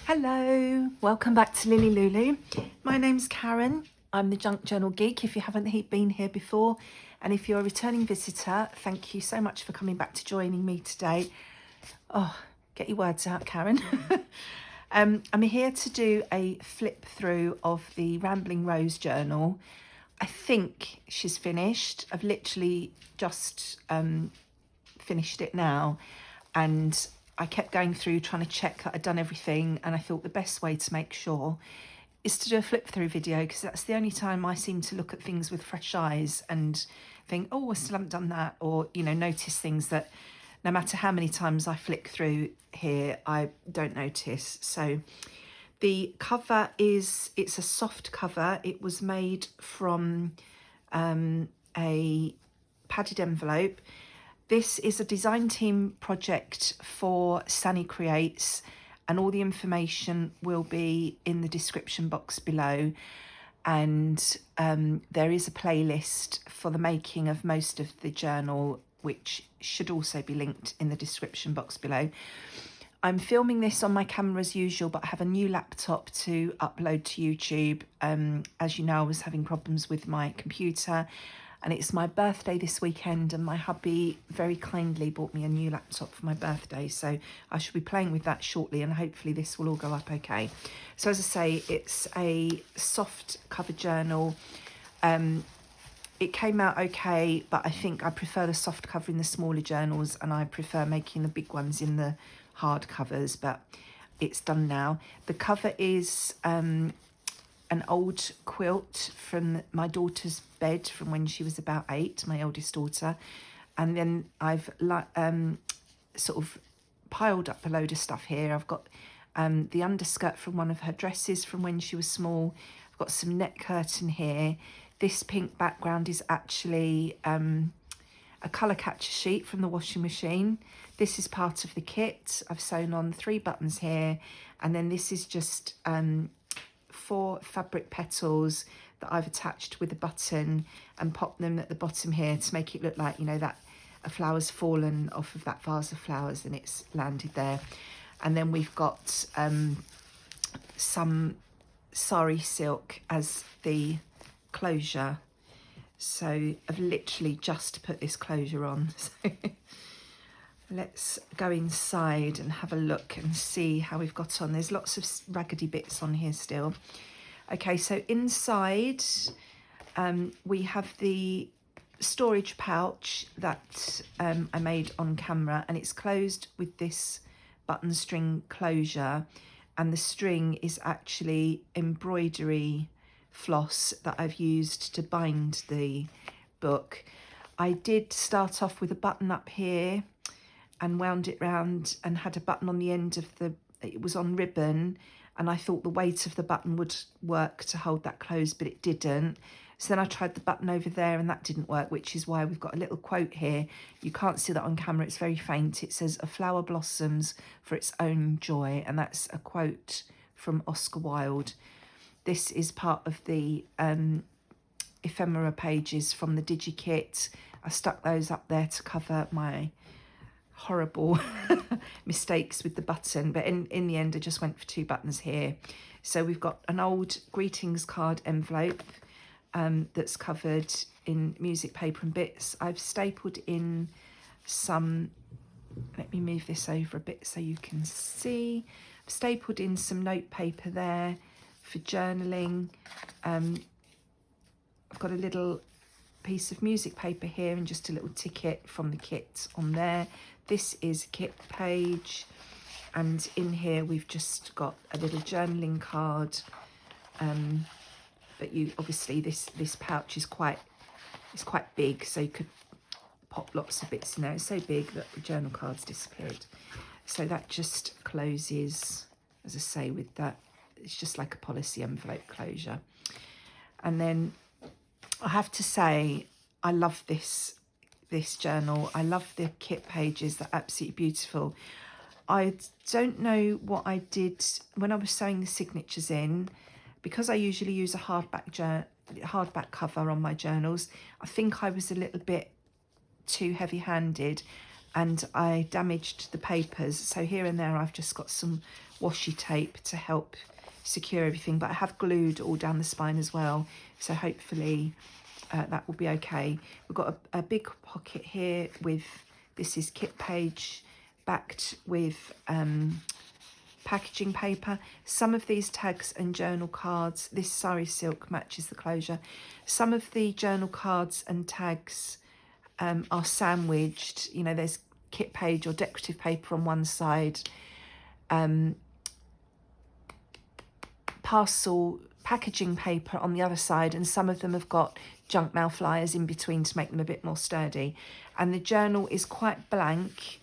Hello, welcome back to LilyLuLou. My name's Karen. I'm the Junk Journal Geek if you haven't been here before. And if you're a returning visitor, thank you so much for coming back to joining me today. Oh, get your words out, Karen. I'm here to do a flip through of the Rambling Rose journal. I think she's finished. I've literally just finished it now, and I kept going through trying to check that I'd done everything, and I thought the best way to make sure is to do a flip through video, because that's the only time I seem to look at things with fresh eyes and think, oh, I still haven't done that, or, you know, notice things that no matter how many times I flick through here, I don't notice. So the cover it's a soft cover. It was made from a padded envelope. This is a design team project for Sani Creates, and all the information will be in the description box below. And there is a playlist for the making of most of the journal, which should also be linked in the description box below. I'm filming this on my camera as usual, but I have a new laptop to upload to YouTube. As you know, I was having problems with my computer, and it's my birthday this weekend, and my hubby very kindly bought me a new laptop for my birthday, so I shall be playing with that shortly, and hopefully this will all go up okay. So as I say, it's a soft cover journal. It came out okay, but I think I prefer the soft cover in the smaller journals, and I prefer making the big ones in the hard covers, but it's done now. The cover is an old quilt from my daughter's bed from when she was about 8, my eldest daughter. And then I've sort of piled up a load of stuff here. I've got the underskirt from one of her dresses from when she was small. I've got some net curtain here. This pink background is actually a colour catcher sheet from the washing machine. This is part of the kit. I've sewn on 3 buttons here, and then this is just 4 fabric petals that I've attached with a button and popped them at the bottom here to make it look like, you know, that a flower's fallen off of that vase of flowers and it's landed there. And then we've got some sari silk as the closure. So I've literally just put this closure on. So let's go inside and have a look and see how we've got on. There's lots of raggedy bits on here still. Okay, so inside we have the storage pouch that I made on camera, and it's closed with this button string closure, and the string is actually embroidery floss that I've used to bind the book. I did start off with a button up here and wound it round and had a button on the end of it was on ribbon, and I thought the weight of the button would work to hold that closed, but it didn't. So then I tried the button over there and that didn't work, which is why we've got a little quote here. You can't see that on camera, it's very faint. It says, "A flower blossoms for its own joy," and that's a quote from Oscar Wilde. This is part of the ephemera pages from the DigiKit. I stuck those up there to cover my horrible mistakes with the button, but in the end I just went for 2 buttons here. So we've got an old greetings card envelope that's covered in music paper and bits. I've stapled in some, let me move this over a bit so you can see. I've stapled in some note paper there for journaling. I've got a little piece of music paper here and just a little ticket from the kit on there. This is a kit page, and in here we've just got a little journaling card. But you obviously this pouch is quite big, so you could pop lots of bits in there. It's so big that the journal cards disappeared. So that just closes, as I say, with that. It's just like a policy envelope closure. And then I have to say, I love this journal. I love the kit pages. They're absolutely beautiful. I don't know what I did when I was sewing the signatures in, because I usually use a hardback cover on my journals. I think I was a little bit too heavy-handed, and I damaged the papers. So here and there I've just got some washi tape to help secure everything, but I have glued all down the spine as well, so hopefully that will be okay. We've got a big pocket here with, this is kit page backed with packaging paper. Some of these tags and journal cards, this sari silk matches the closure. Some of the journal cards and tags are sandwiched, you know, there's kit page or decorative paper on one side, parcel packaging paper on the other side, and some of them have got junk mail flyers in between to make them a bit more sturdy. And the journal is quite blank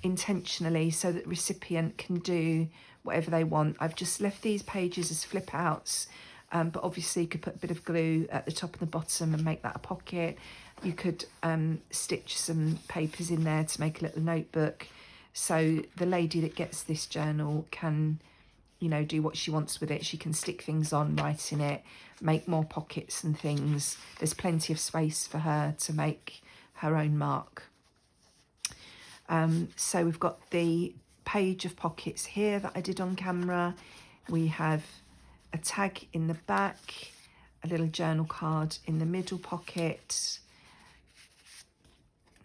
intentionally so that the recipient can do whatever they want. I've just left these pages as flip outs, but obviously you could put a bit of glue at the top and the bottom and make that a pocket. You could stitch some papers in there to make a little notebook, so the lady that gets this journal can, you know, do what she wants with it. She can stick things on, write in it, make more pockets and things. There's plenty of space for her to make her own mark. So we've got the page of pockets here that I did on camera. We have a tag in the back, a little journal card in the middle pocket.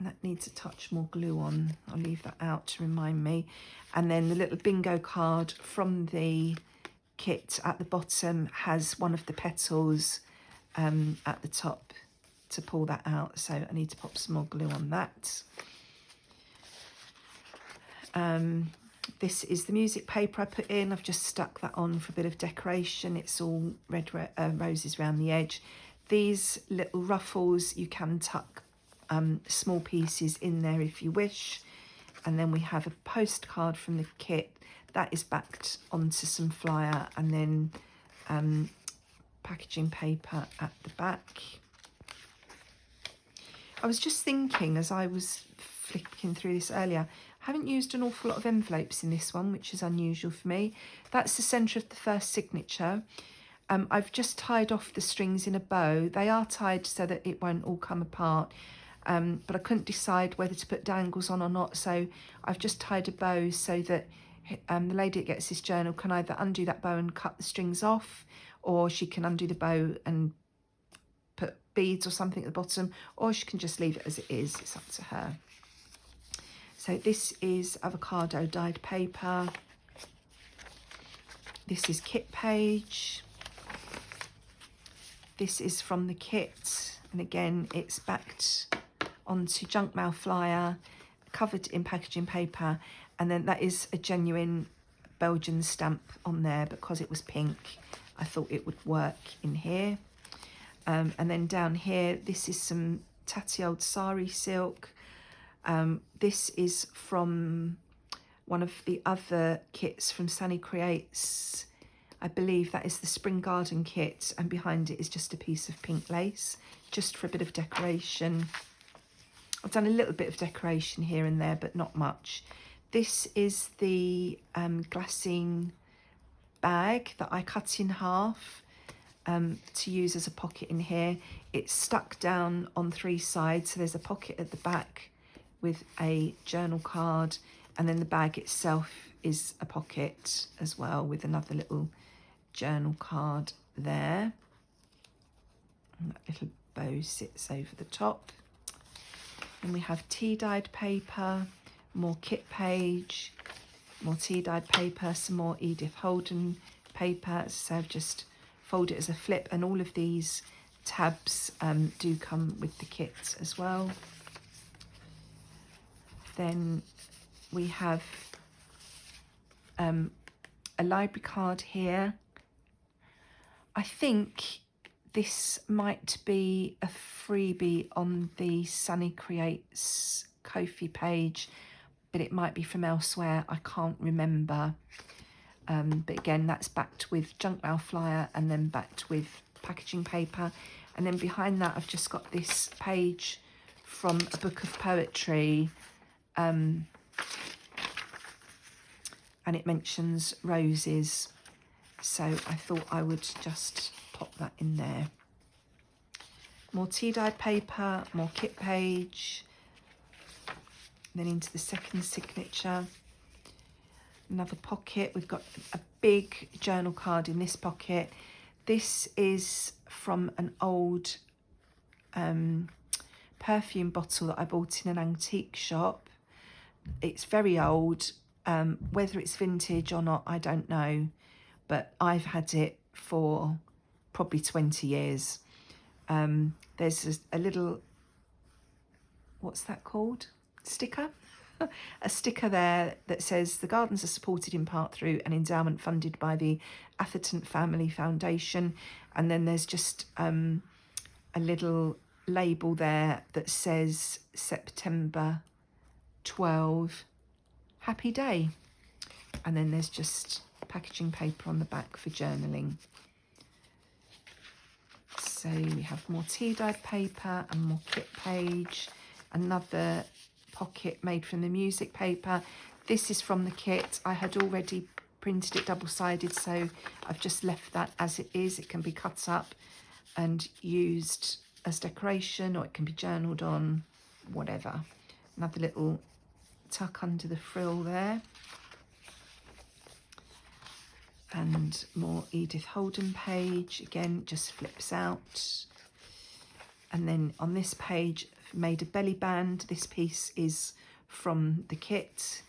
That needs a touch more glue on. I'll leave that out to remind me. And then the little bingo card from the kit at the bottom has one of the petals at the top to pull that out. So I need to pop some more glue on that. This is the music paper I put in. I've just stuck that on for a bit of decoration. It's all red roses around the edge. These little ruffles, you can tuck small pieces in there if you wish. And then we have a postcard from the kit that is backed onto some flyer, and then packaging paper at the back. I was just thinking as I was flicking through this earlier, I haven't used an awful lot of envelopes in this one, which is unusual for me. That's the centre of the first signature. I've just tied off the strings in a bow. They are tied so that it won't all come apart. But I couldn't decide whether to put dangles on or not, so I've just tied a bow so that the lady that gets this journal can either undo that bow and cut the strings off, or she can undo the bow and put beads or something at the bottom, or she can just leave it as it is. It's up to her. So this is avocado dyed paper. This is kit page. This is from the kit, and again it's backed onto junk mail flyer, covered in packaging paper, and then that is a genuine Belgian stamp on there. Because it was pink, I thought it would work in here. And then down here, this is some tatty old sari silk. This is from one of the other kits from Sunny Creates. I believe that is the Spring Garden kit, and behind it is just a piece of pink lace, just for a bit of decoration. I've done a little bit of decoration here and there, but not much. This is the glassine bag that I cut in half to use as a pocket in here. It's stuck down on three sides, so there's a pocket at the back with a journal card, and then the bag itself is a pocket as well with another little journal card there. And that little bow sits over the top. And we have tea dyed paper, more kit page, more tea dyed paper, some more Edith Holden paper. So I've just folded it as a flip, and all of these tabs do come with the kit as well. Then we have a library card here. I think this might be a freebie on the Sunny Creates Ko-fi page, but it might be from elsewhere. I can't remember. But again, that's backed with junk mail flyer and then backed with packaging paper. And then behind that, I've just got this page from a book of poetry. And it mentions roses. So I thought I would just pop that in there. More tea dyed paper, more kit page. then into the second signature. Another pocket. We've got a big journal card in this pocket. This is from an old perfume bottle that I bought in an antique shop. It's very old. Whether it's vintage or not, I don't know, but I've had it for probably 20 years. There's a little, what's that called? Sticker? A sticker there that says the gardens are supported in part through an endowment funded by the Atherton Family Foundation. And then there's just a little label there that says September 12, happy day. And then there's just packaging paper on the back for journaling. So we have more tea-dyed paper and more kit page. Another pocket made from the music paper. This is from the kit. I had already printed it double-sided, so I've just left that as it is. It can be cut up and used as decoration, or it can be journaled on, whatever. Another little tuck under the frill there. And more Edith Holden page. Again, just flips out. And then on this page, I've made a belly band. This piece is from the kit.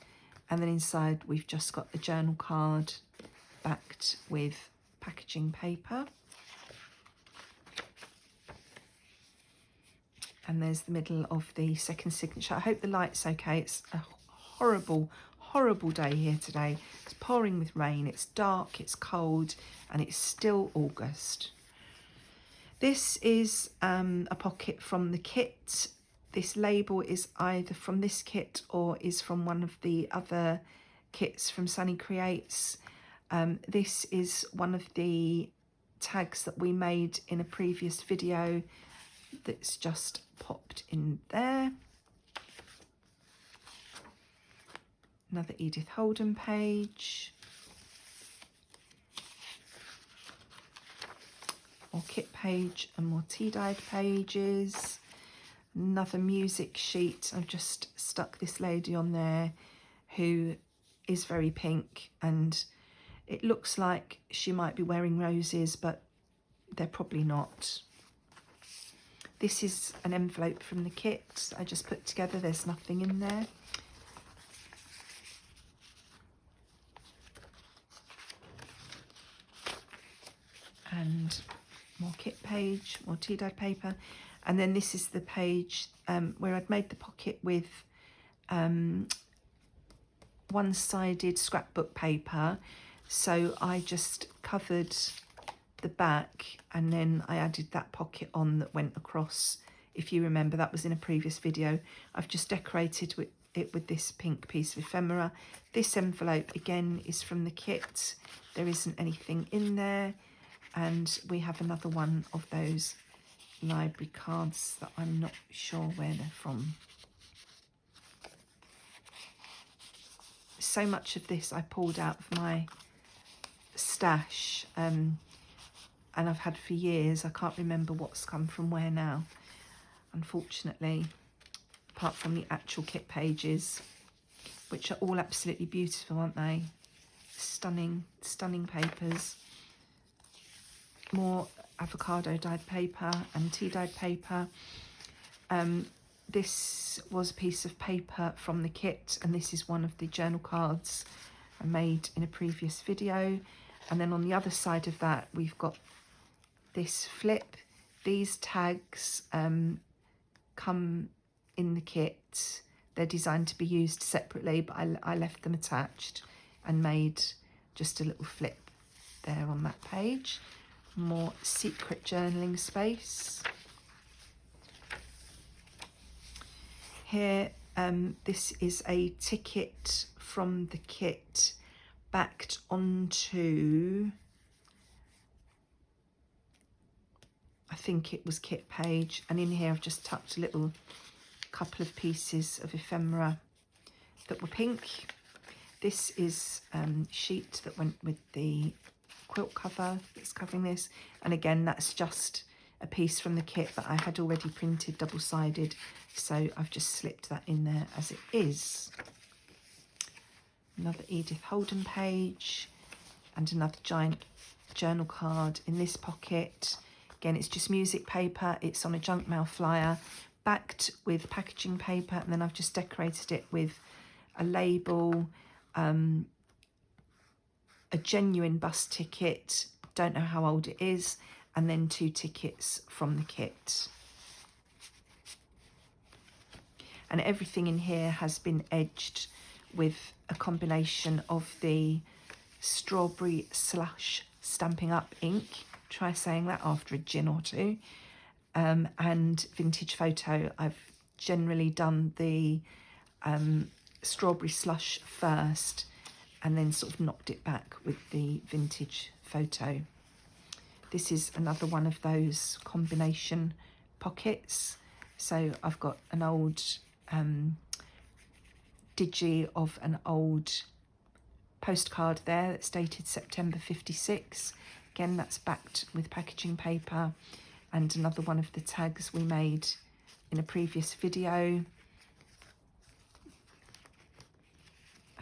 And then inside, we've just got the journal card backed with packaging paper. And there's the middle of the second signature. I hope the light's okay. It's a horrible day here today. It's pouring with rain, it's dark, it's cold, and it's still August. This is a pocket from the kit. This label is either from this kit or is from one of the other kits from Sunny Creates. This is one of the tags that we made in a previous video that's just popped in there. Another Edith Holden page. More kit page and more tea-dyed pages. Another music sheet. I've just stuck this lady on there who is very pink, and it looks like she might be wearing roses, but they're probably not. This is an envelope from the kit I just put together. There's nothing in there. And more kit page, more tea-dyed paper. And then this is the page where I'd made the pocket with one-sided scrapbook paper. So I just covered the back and then I added that pocket on that went across. If you remember, that was in a previous video. I've just decorated it with this pink piece of ephemera. This envelope again is from the kit. There isn't anything in there. And we have another one of those library cards that I'm not sure where they're from. So much of this I pulled out of my stash and I've had for years. I can't remember what's come from where now, unfortunately, apart from the actual kit pages, which are all absolutely beautiful, aren't they? Stunning, stunning papers. More avocado dyed paper and tea dyed paper. This was a piece of paper from the kit, and this is one of the journal cards I made in a previous video. And then on the other side of that, we've got this flip. These tags come in the kit. They're designed to be used separately, but I left them attached and made just a little flip there on that page. More secret journaling space. Here, this is a ticket from the kit backed onto, I think it was kit page, and in here I've just tucked a little couple of pieces of ephemera that were pink. This is sheet that went with the quilt cover that's covering this, and again that's just a piece from the kit that I had already printed double-sided, so I've just slipped that in there as it is. Another Edith Holden page and another giant journal card in this pocket. Again, it's just music paper. It's on a junk mail flyer, backed with packaging paper, and then I've just decorated it with a label, a genuine bus ticket, don't know how old it is, and then 2 tickets from the kit. And everything in here has been edged with a combination of the strawberry slush Stampin' Up ink, try saying that after a gin or two, and vintage photo. I've generally done the strawberry slush first and then sort of knocked it back with the vintage photo. This is another one of those combination pockets. So I've got an old digi of an old postcard there that's dated September 56. Again, that's backed with packaging paper, and another one of the tags we made in a previous video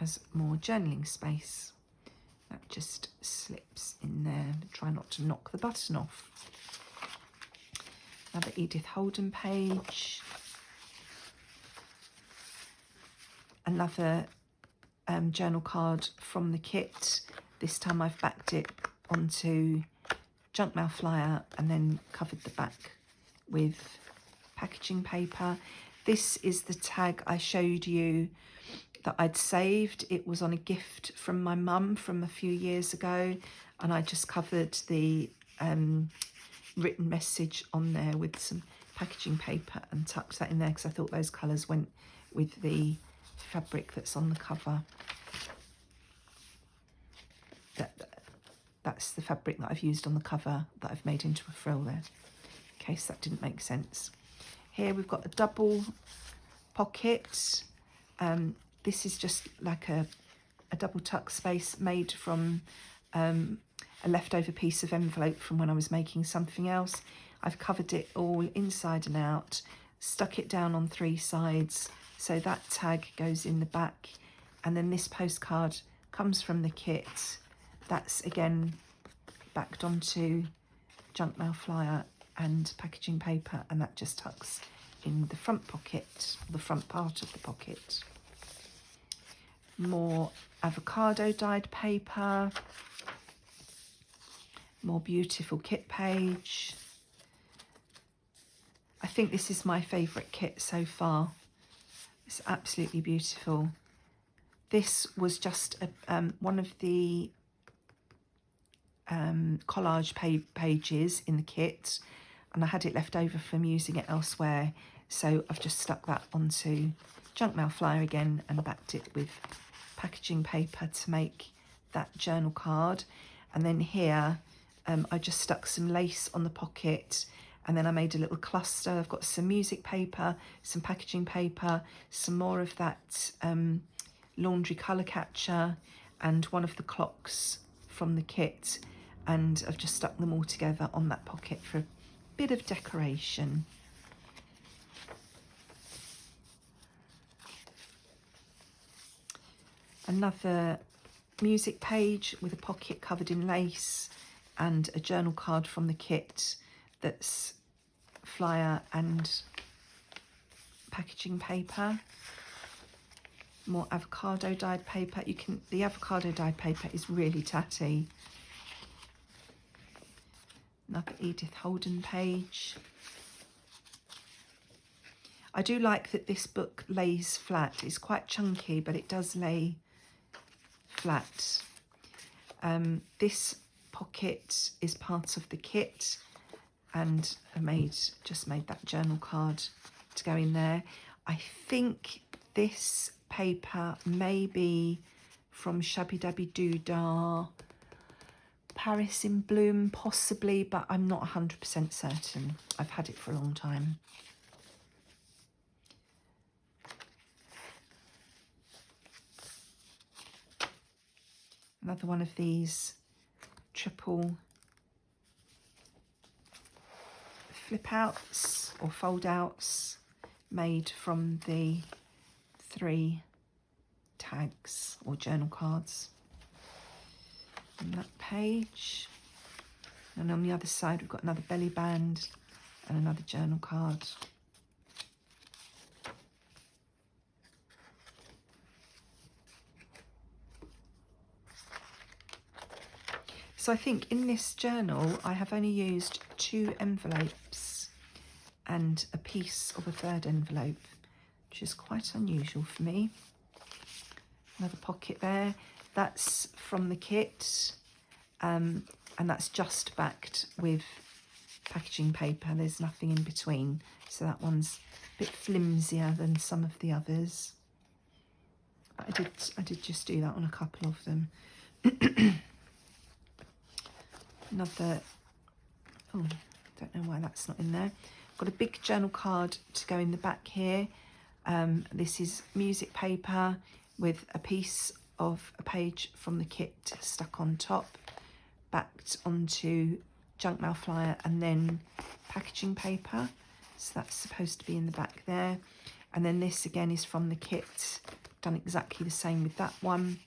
as more journaling space. That just slips in there. Try not to knock the button off. Another Edith Holden page. Another journal card from the kit. This time I've backed it onto junk mail flyer and then covered the back with packaging paper. This is the tag I showed you that I'd saved. It was on a gift from my mum from a few years ago, and I just covered the written message on there with some packaging paper and tucked that in there because I thought those colours went with the fabric that's on the cover. That's the fabric that I've used on the cover that I've made into a frill there, in case that didn't make sense. Here we've got a double pocket. This is just like a double tuck space made from a leftover piece of envelope from when I was making something else. I've covered it all inside and out, stuck it down on 3 sides, so that tag goes in the back, and then this postcard comes from the kit. That's again backed onto junk mail flyer and packaging paper, and that just tucks in the front pocket, the front part of the pocket. More avocado dyed paper, more beautiful kit page. I think this is my favourite kit so far. It's absolutely beautiful. This was just one of the collage pages in the kit, and I had it left over from using it elsewhere, so I've just stuck that onto junk mail flyer again and backed it with packaging paper to make that journal card. And then here I just stuck some lace on the pocket, and then I made a little cluster. I've got some music paper, some packaging paper, some more of that laundry colour catcher, and one of the clocks from the kit, and I've just stuck them all together on that pocket for a bit of decoration. Another music page with a pocket covered in lace and a journal card from the kit that's flyer and packaging paper. More avocado dyed paper. The avocado dyed paper is really tatty. Another Edith Holden page. I do like that this book lays flat. It's quite chunky, but it does lay flat. This pocket is part of the kit, and I just made that journal card to go in there. I think this paper may be from Shabby Dabby Doodah, Paris in Bloom, possibly, but I'm not 100% certain. I've had it for a long time. Another one of these triple flip outs or fold outs made from the 3 tags or journal cards on that page. And on the other side we've got another belly band and another journal card. So I think in this journal I have only used 2 envelopes and a piece of a 3rd envelope, which is quite unusual for me. Another pocket there. That's from the kit, and that's just backed with packaging paper. There's nothing in between, so that one's a bit flimsier than some of the others. I did just do that on a couple of them. Another, oh, don't know why that's not in there. Got a big journal card to go in the back here. This is music paper with a piece of a page from the kit stuck on top, backed onto junk mail flyer and then packaging paper. So that's supposed to be in the back there. And then this again is from the kit, done exactly the same with that one.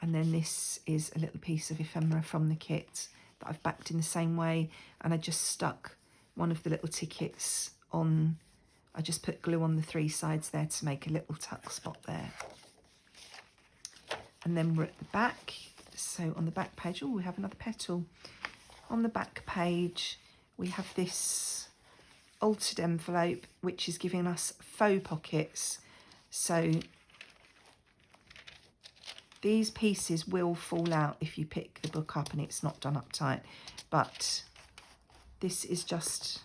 And then this is a little piece of ephemera from the kit that I've backed in the same way. And I just stuck one of the little tickets on, I just put glue on the 3 sides there to make a little tuck spot there. And then we're at the back. So on the back page, oh, we have another petal. On the back page, we have this altered envelope, which is giving us faux pockets. So these pieces will fall out if you pick the book up and it's not done up tight. But this is just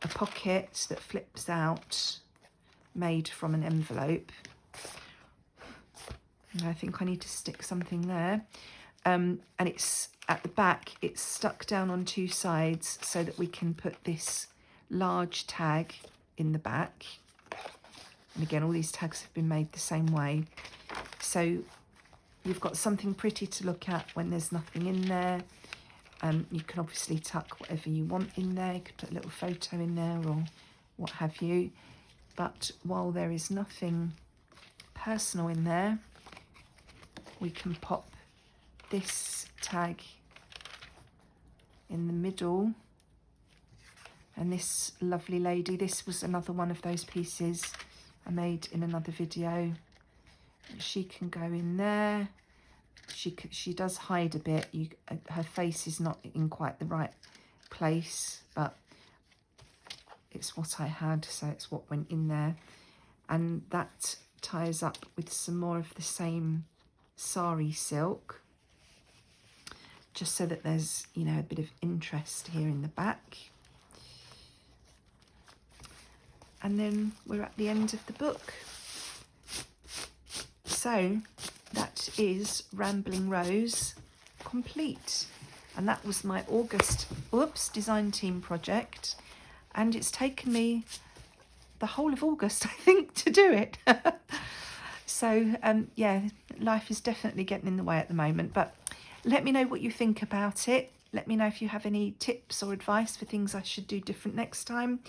a pocket that flips out, made from an envelope. And I think I need to stick something there. And it's at the back, it's stuck down on 2 sides so that we can put this large tag in the back. And again, all these tags have been made the same way. So you've got something pretty to look at when there's nothing in there. You can obviously tuck whatever you want in there. You could put a little photo in there or what have you. But while there is nothing personal in there, we can pop this tag in the middle. And this lovely lady, this was another one of those pieces I made in another video. She can go in there. She does hide a bit. Her face is not in quite the right place, but it's what I had, so it's what went in there. And that ties up with some more of the same sari silk, just so that there's, you know, a bit of interest here in the back. And then we're at the end of the book. So that is Rambling Rose complete. And that was my August design team project. And it's taken me the whole of August, I think, to do it. So, yeah, life is definitely getting in the way at the moment. But let me know what you think about it. Let me know if you have any tips or advice for things I should do different next time.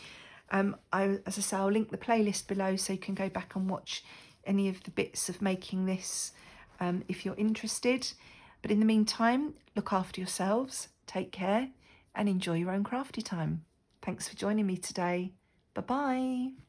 As I say, I'll link the playlist below so you can go back and watch any of the bits of making this if you're interested. But in the meantime, look after yourselves, take care, and enjoy your own crafty time. Thanks for joining me today. Bye-bye.